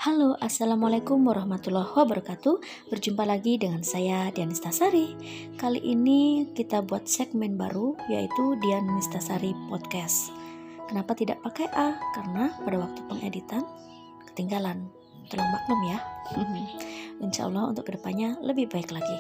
Halo, Assalamualaikum warahmatullahi wabarakatuh. Berjumpa lagi dengan saya Dian Nistasari. Kali ini kita buat segmen baru, yaitu Dian Nistasari Podcast. Kenapa tidak pakai A? Karena pada waktu pengeditan ketinggalan. Tolong maklum ya. Insya Allah untuk kedepannya lebih baik lagi.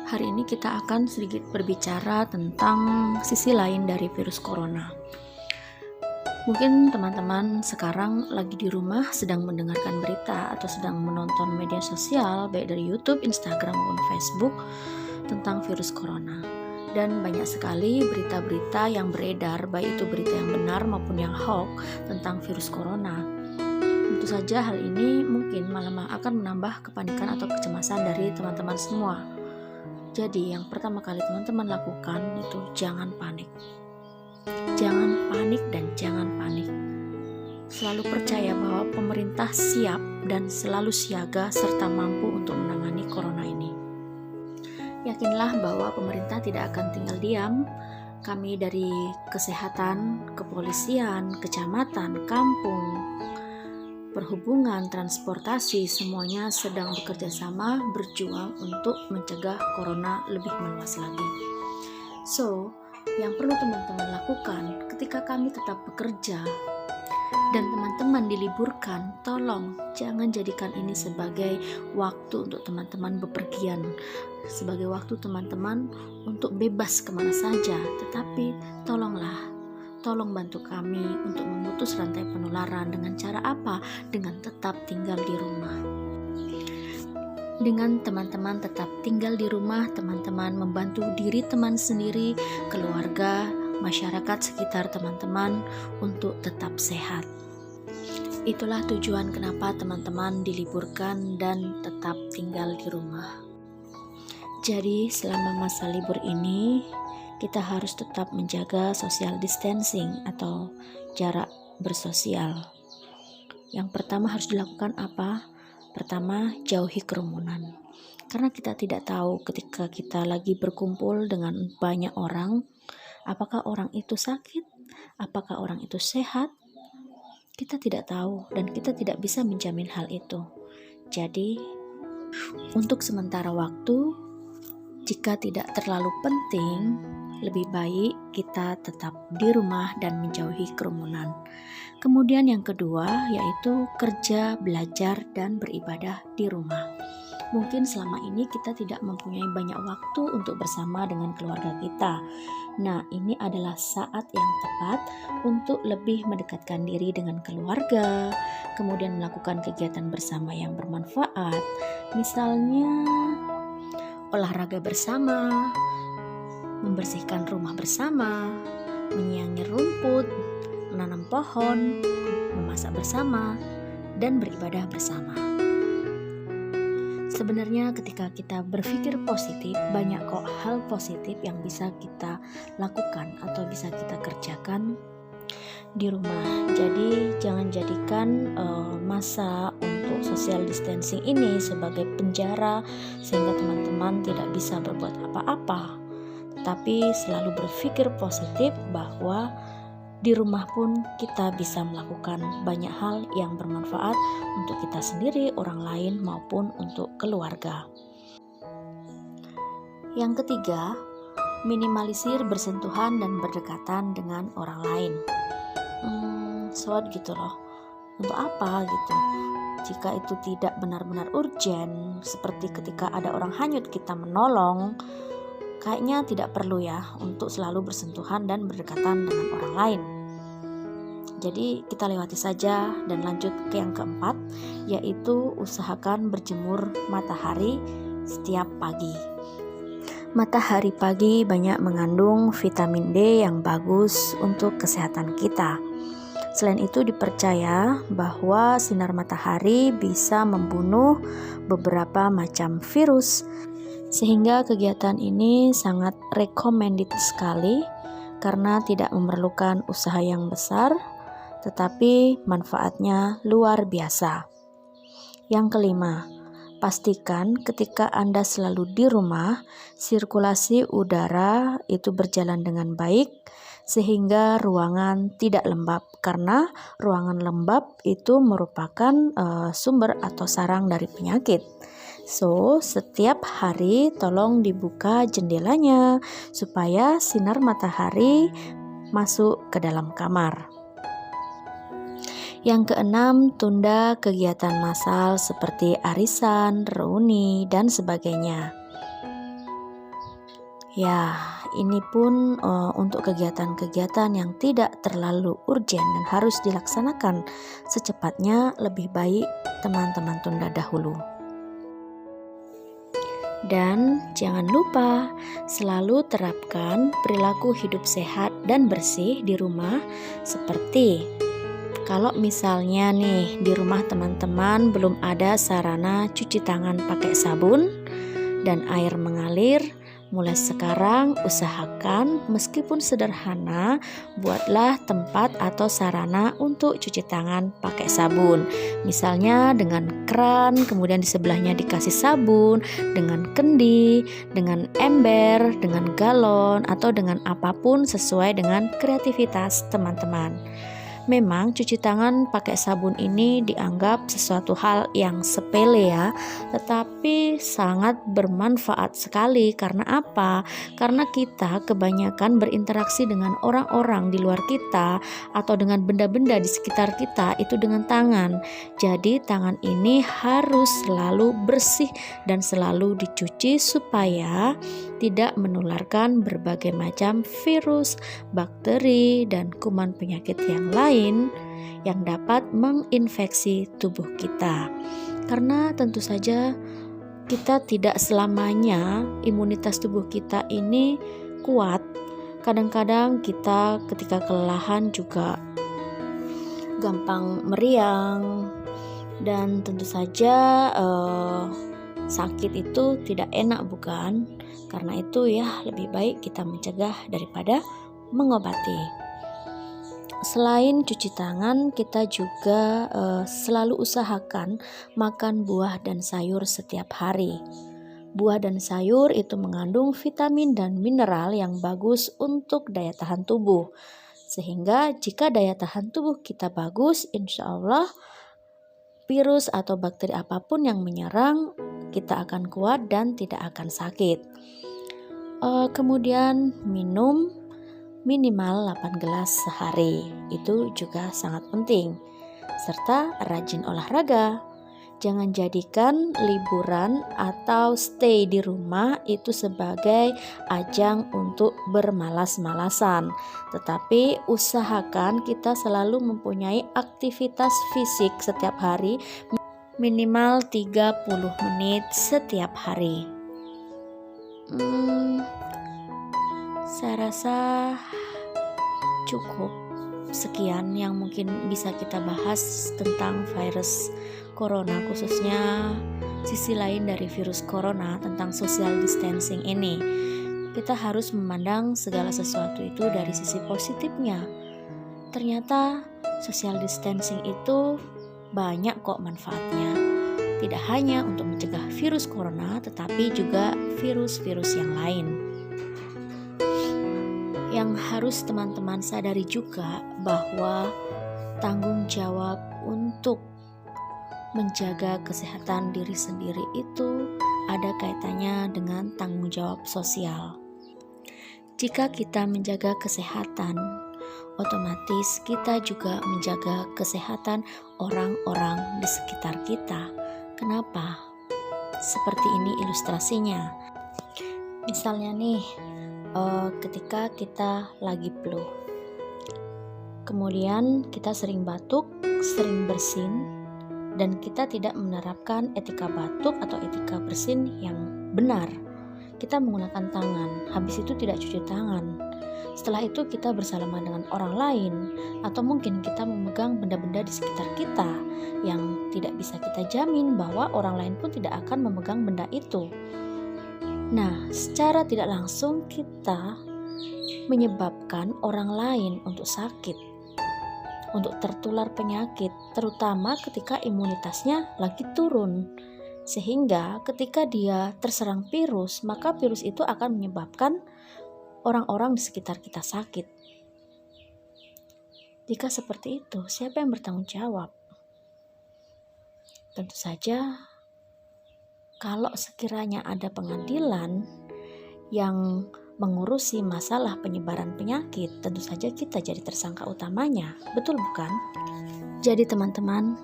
Hari ini kita akan sedikit berbicara tentang sisi lain dari virus corona. Mungkin teman-teman sekarang lagi di rumah sedang mendengarkan berita atau sedang menonton media sosial baik dari YouTube, Instagram maupun Facebook tentang virus corona. Dan banyak sekali berita-berita yang beredar, baik itu berita yang benar maupun yang hoax tentang virus corona. Tentu saja hal ini mungkin malah akan menambah kepanikan atau kecemasan dari teman-teman semua. Jadi yang pertama kali teman-teman lakukan itu jangan panik. Jangan panik dan jangan panik. Selalu percaya bahwa pemerintah siap dan selalu siaga serta mampu untuk menangani corona ini. Yakinlah bahwa pemerintah tidak akan tinggal diam. Kami dari kesehatan, kepolisian, kecamatan, kampung, perhubungan, transportasi, semuanya sedang bekerja sama berjuang untuk mencegah corona lebih meluas lagi. So, yang perlu teman-teman lakukan ketika kami tetap bekerja dan teman-teman diliburkan, tolong jangan jadikan ini sebagai waktu untuk teman-teman bepergian, sebagai waktu teman-teman untuk bebas kemana saja, tetapi tolong bantu kami untuk memutus rantai penularan. Dengan cara apa? Dengan tetap tinggal di rumah. Dengan teman-teman tetap tinggal di rumah, teman-teman membantu diri teman sendiri, keluarga, masyarakat sekitar teman-teman untuk tetap sehat. Itulah tujuan kenapa teman-teman diliburkan dan tetap tinggal di rumah. Jadi selama masa libur ini, kita harus tetap menjaga social distancing atau jarak bersosial. Yang pertama harus dilakukan apa? Pertama, jauhi kerumunan. Karena kita tidak tahu ketika kita lagi berkumpul dengan banyak orang, apakah orang itu sakit, apakah orang itu sehat. Kita tidak tahu dan kita tidak bisa menjamin hal itu. Jadi, untuk sementara waktu, jika tidak terlalu penting, lebih baik kita tetap di rumah dan menjauhi kerumunan. Kemudian yang kedua yaitu kerja, belajar, dan beribadah di rumah. Mungkin selama ini kita tidak mempunyai banyak waktu untuk bersama dengan keluarga kita. Nah, ini adalah saat yang tepat untuk lebih mendekatkan diri dengan keluarga, kemudian melakukan kegiatan bersama yang bermanfaat. Misalnya olahraga bersama, membersihkan rumah bersama, menyiangi rumput, menanam pohon, memasak bersama, dan beribadah bersama. Sebenarnya ketika kita berpikir positif, banyak kok hal positif yang bisa kita lakukan atau bisa kita kerjakan di rumah. Jadi jangan jadikan masa untuk social distancing ini sebagai penjara sehingga teman-teman tidak bisa berbuat apa-apa. Tapi selalu berpikir positif bahwa di rumah pun kita bisa melakukan banyak hal yang bermanfaat untuk kita sendiri, orang lain, maupun untuk keluarga. Yang ketiga, minimalisir bersentuhan dan berdekatan dengan orang lain. Gitu loh. Untuk apa gitu? Jika itu tidak benar-benar urgent, seperti ketika ada orang hanyut kita menolong, kayaknya tidak perlu ya untuk selalu bersentuhan dan berdekatan dengan orang lain. Jadi kita lewati saja dan lanjut ke yang keempat, yaitu usahakan berjemur matahari setiap pagi. Matahari pagi banyak mengandung vitamin D yang bagus untuk kesehatan kita. Selain itu dipercaya bahwa sinar matahari bisa membunuh beberapa macam virus. Sehingga kegiatan ini sangat recommended sekali karena tidak memerlukan usaha yang besar, tetapi manfaatnya luar biasa. Yang kelima, pastikan ketika Anda selalu di rumah, sirkulasi udara itu berjalan dengan baik sehingga ruangan tidak lembab, karena ruangan lembab itu merupakan sumber atau sarang dari penyakit. So, setiap hari tolong dibuka jendelanya supaya sinar matahari masuk ke dalam kamar. Yang keenam, tunda kegiatan massal seperti arisan, reuni, dan sebagainya. Ya, ini pun untuk kegiatan-kegiatan yang tidak terlalu urgen dan harus dilaksanakan secepatnya, lebih baik teman-teman tunda dahulu. Dan jangan lupa selalu terapkan perilaku hidup sehat dan bersih di rumah, seperti kalau misalnya nih di rumah teman-teman belum ada sarana cuci tangan pakai sabun dan air mengalir, mulai sekarang usahakan meskipun sederhana, buatlah tempat atau sarana untuk cuci tangan pakai sabun. Misalnya dengan keran, kemudian di sebelahnya dikasih sabun, dengan kendi, dengan ember, dengan galon, atau dengan apapun sesuai dengan kreativitas teman-teman. Memang cuci tangan pakai sabun ini dianggap sesuatu hal yang sepele ya, tetapi sangat bermanfaat sekali. Karena apa? Karena kita kebanyakan berinteraksi dengan orang-orang di luar kita atau dengan benda-benda di sekitar kita itu dengan tangan. Jadi tangan ini harus selalu bersih dan selalu dicuci supaya tidak menularkan berbagai macam virus, bakteri, dan kuman penyakit yang lain yang dapat menginfeksi tubuh kita. Karena tentu saja kita tidak selamanya imunitas tubuh kita ini kuat. Kadang-kadang kita ketika kelelahan juga gampang meriang, dan tentu saja sakit itu tidak enak, bukan? Karena itu ya lebih baik kita mencegah daripada mengobati. Selain cuci tangan, kita juga selalu usahakan makan buah dan sayur setiap hari. Buah dan sayur itu mengandung vitamin dan mineral yang bagus untuk daya tahan tubuh. Sehingga jika daya tahan tubuh kita bagus, insya Allah virus atau bakteri apapun yang menyerang kita akan kuat dan tidak akan sakit. Kemudian minum minimal 8 gelas sehari, itu juga sangat penting. Serta rajin olahraga. Jangan jadikan liburan atau stay di rumah itu sebagai ajang untuk bermalas-malasan. Tetapi usahakan kita selalu mempunyai aktivitas fisik setiap hari, minimal 30 menit setiap hari. Saya rasa cukup sekian yang mungkin bisa kita bahas tentang virus corona, khususnya sisi lain dari virus corona tentang social distancing ini. Kita harus memandang segala sesuatu itu dari sisi positifnya. Ternyata social distancing itu banyak kok manfaatnya. Tidak hanya untuk mencegah virus corona, tetapi juga virus-virus yang lain. Yang harus teman-teman sadari juga bahwa tanggung jawab untuk menjaga kesehatan diri sendiri itu ada kaitannya dengan tanggung jawab sosial. Jika kita menjaga kesehatan, otomatis kita juga menjaga kesehatan orang-orang di sekitar kita. Kenapa? Seperti ini ilustrasinya. Misalnya nih, ketika kita lagi flu, kemudian kita sering batuk, sering bersin, dan kita tidak menerapkan etika batuk atau etika bersin yang benar. Kita menggunakan tangan, habis itu tidak cuci tangan. Setelah itu kita bersalaman dengan orang lain, atau mungkin kita memegang benda-benda di sekitar kita yang tidak bisa kita jamin bahwa orang lain pun tidak akan memegang benda itu. Nah, secara tidak langsung kita menyebabkan orang lain untuk sakit, untuk tertular penyakit, terutama ketika imunitasnya lagi turun. Sehingga ketika dia terserang virus, maka virus itu akan menyebabkan orang-orang di sekitar kita sakit. Jika seperti itu, siapa yang bertanggung jawab? Tentu saja, kalau sekiranya ada pengadilan yang mengurusi masalah penyebaran penyakit, tentu saja kita jadi tersangka utamanya. Betul bukan? Jadi teman-teman,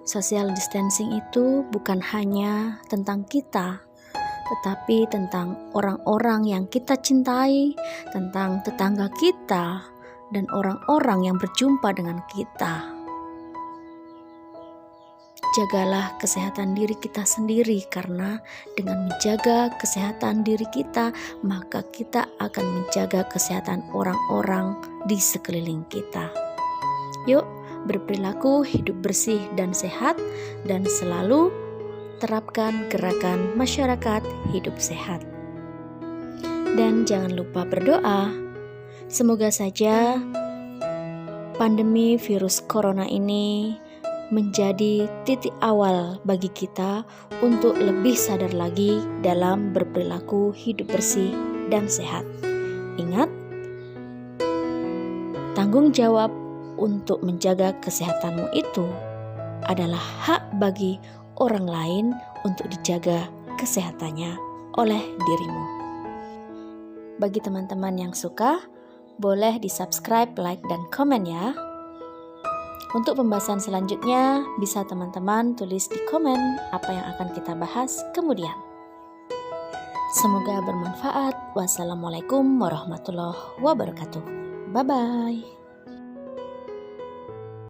social distancing itu bukan hanya tentang kita, tetapi tentang orang-orang yang kita cintai, tentang tetangga kita, dan orang-orang yang berjumpa dengan kita. Jagalah kesehatan diri kita sendiri, karena dengan menjaga kesehatan diri kita, maka kita akan menjaga kesehatan orang-orang di sekeliling kita. Yuk, berperilaku hidup bersih dan sehat, dan selalu terapkan gerakan masyarakat hidup sehat. Dan jangan lupa berdoa. Semoga saja pandemi virus corona ini menjadi titik awal bagi kita untuk lebih sadar lagi dalam berperilaku hidup bersih dan sehat. Ingat, tanggung jawab untuk menjaga kesehatanmu itu adalah hak bagi orang lain untuk dijaga kesehatannya oleh dirimu. Bagi teman-teman yang suka, boleh di-subscribe, like, dan komen ya. Untuk pembahasan selanjutnya, bisa teman-teman tulis di komen apa yang akan kita bahas kemudian. Semoga bermanfaat. Wassalamualaikum warahmatullahi wabarakatuh. Bye-bye.